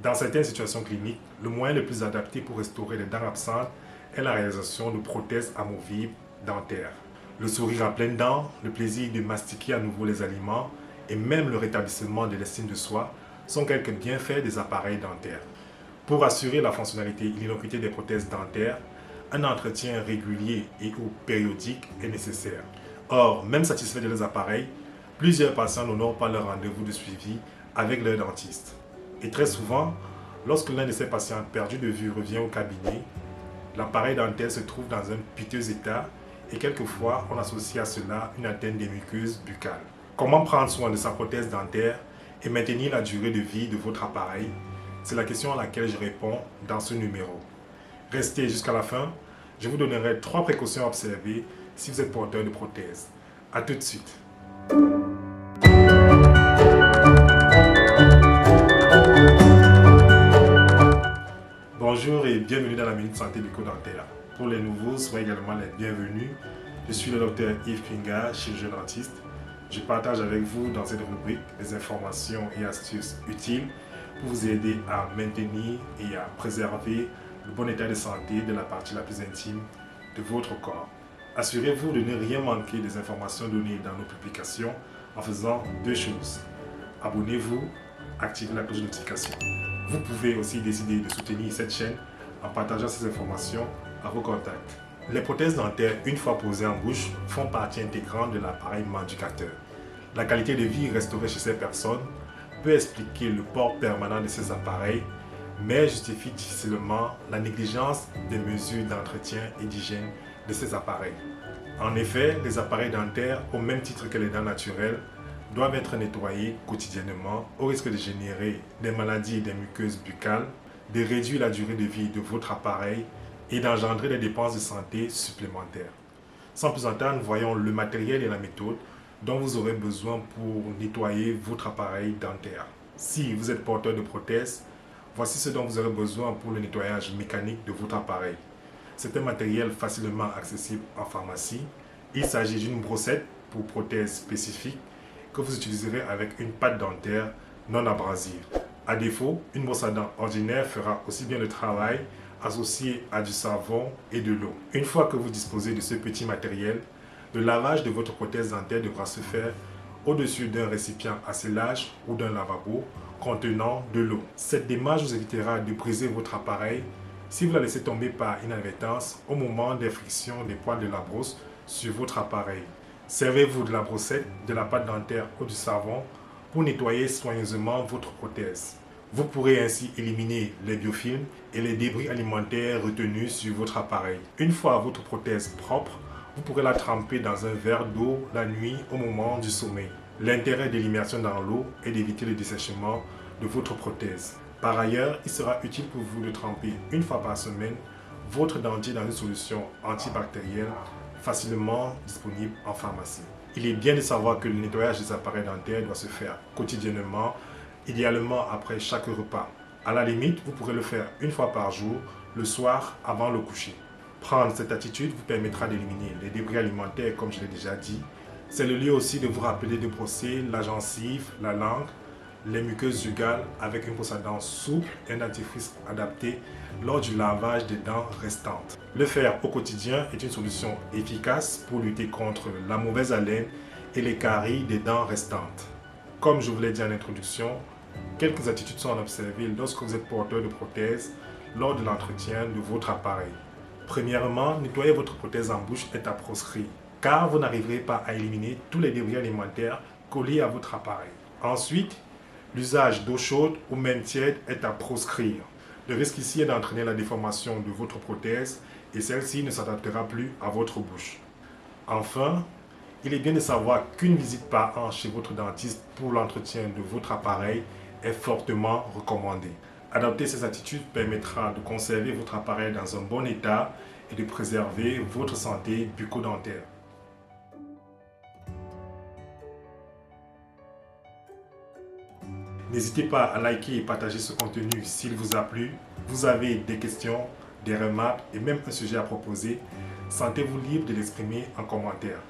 Dans certaines situations cliniques, le moyen le plus adapté pour restaurer les dents absentes est la réalisation de prothèses amovibles dentaires. Le sourire à pleines dents, le plaisir de mastiquer à nouveau les aliments et même le rétablissement de l'estime de soi sont quelques bienfaits des appareils dentaires. Pour assurer la fonctionnalité et l'innocuité des prothèses dentaires, un entretien régulier et ou périodique est nécessaire. Or, même satisfaits de leurs appareils, plusieurs patients n'honorent pas leur rendez-vous de suivi avec leur dentiste. Et très souvent, lorsque l'un de ces patients perdus de vue revient au cabinet, l'appareil dentaire se trouve dans un piteux état et quelquefois on associe à cela une atteinte des muqueuses buccales. Comment prendre soin de sa prothèse dentaire et maintenir la durée de vie de votre appareil? C'est la question à laquelle je réponds dans ce numéro. Restez jusqu'à la fin, je vous donnerai 3 précautions à observer si vous êtes porteur de prothèse. A tout de suite. Bonjour et bienvenue dans la Minute Santé Bucco-Dentaire. Pour les nouveaux, soyez également les bienvenus. Je suis le docteur Yves Pinga, chirurgien dentiste. Je partage avec vous dans cette rubrique des informations et astuces utiles pour vous aider à maintenir et à préserver le bon état de santé de la partie la plus intime de votre corps. Assurez-vous de ne rien manquer des informations données dans nos publications en faisant 2 choses. Abonnez-vous, activez la cloche de notification. Vous pouvez aussi décider de soutenir cette chaîne en partageant ces informations à vos contacts. Les prothèses dentaires, une fois posées en bouche, font partie intégrante de l'appareil mandicateur. La qualité de vie restaurée chez ces personnes peut expliquer le port permanent de ces appareils, mais justifie difficilement la négligence des mesures d'entretien et d'hygiène de ces appareils. En effet, les appareils dentaires, au même titre que les dents naturelles, doivent être nettoyés quotidiennement au risque de générer des maladies et des muqueuses buccales, de réduire la durée de vie de votre appareil et d'engendrer des dépenses de santé supplémentaires. Sans plus attendre, voyons le matériel et la méthode dont vous aurez besoin pour nettoyer votre appareil dentaire. Si vous êtes porteur de prothèse, voici ce dont vous aurez besoin pour le nettoyage mécanique de votre appareil. C'est un matériel facilement accessible en pharmacie. Il s'agit d'une brossette pour prothèse spécifique que vous utiliserez avec une pâte dentaire non abrasive. A défaut, une brosse à dents ordinaire fera aussi bien le travail associé à du savon et de l'eau. Une fois que vous disposez de ce petit matériel, le lavage de votre prothèse dentaire devra se faire au-dessus d'un récipient à scellage ou d'un lavabo contenant de l'eau. Cette démarche vous évitera de briser votre appareil si vous la laissez tomber par inadvertance au moment des frictions des poils de la brosse sur votre appareil. Servez-vous de la brossette, de la pâte dentaire ou du savon pour nettoyer soigneusement votre prothèse. Vous pourrez ainsi éliminer les biofilms et les débris alimentaires retenus sur votre appareil. Une fois votre prothèse propre, vous pourrez la tremper dans un verre d'eau la nuit au moment du sommeil. L'intérêt de l'immersion dans l'eau est d'éviter le dessèchement de votre prothèse. Par ailleurs, il sera utile pour vous de tremper une fois par semaine votre dentier dans une solution antibactérienne facilement disponible en pharmacie. Il est bien de savoir que le nettoyage des appareils dentaires doit se faire quotidiennement, idéalement après chaque repas. À la limite, vous pourrez le faire une fois par jour, le soir avant le coucher. Prendre cette attitude vous permettra d'éliminer les débris alimentaires comme je l'ai déjà dit. C'est le lieu aussi de vous rappeler de brosser la gencive, la langue, les muqueuses buccales avec une brosse à dents souple et un dentifrice adapté lors du lavage des dents restantes. Le faire au quotidien est une solution efficace pour lutter contre la mauvaise haleine et les caries des dents restantes. Comme je vous l'ai dit en introduction, quelques attitudes sont à observer lorsque vous êtes porteur de prothèse lors de l'entretien de votre appareil. Premièrement, nettoyer votre prothèse en bouche est à proscrire, car vous n'arriverez pas à éliminer tous les débris alimentaires collés à votre appareil. Ensuite, l'usage d'eau chaude ou même tiède est à proscrire. Le risque ici est d'entraîner la déformation de votre prothèse et celle-ci ne s'adaptera plus à votre bouche. Enfin, il est bien de savoir qu'une visite par an chez votre dentiste pour l'entretien de votre appareil est fortement recommandée. Adopter ces attitudes permettra de conserver votre appareil dans un bon état et de préserver votre santé bucco-dentaire. N'hésitez pas à liker et partager ce contenu s'il vous a plu. Vous avez des questions, des remarques et même un sujet à proposer, sentez-vous libre de l'exprimer en commentaire.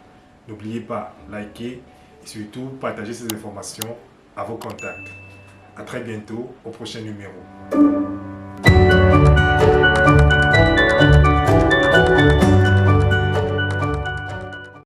N'oubliez pas, liker et surtout partager ces informations à vos contacts. À très bientôt au prochain numéro.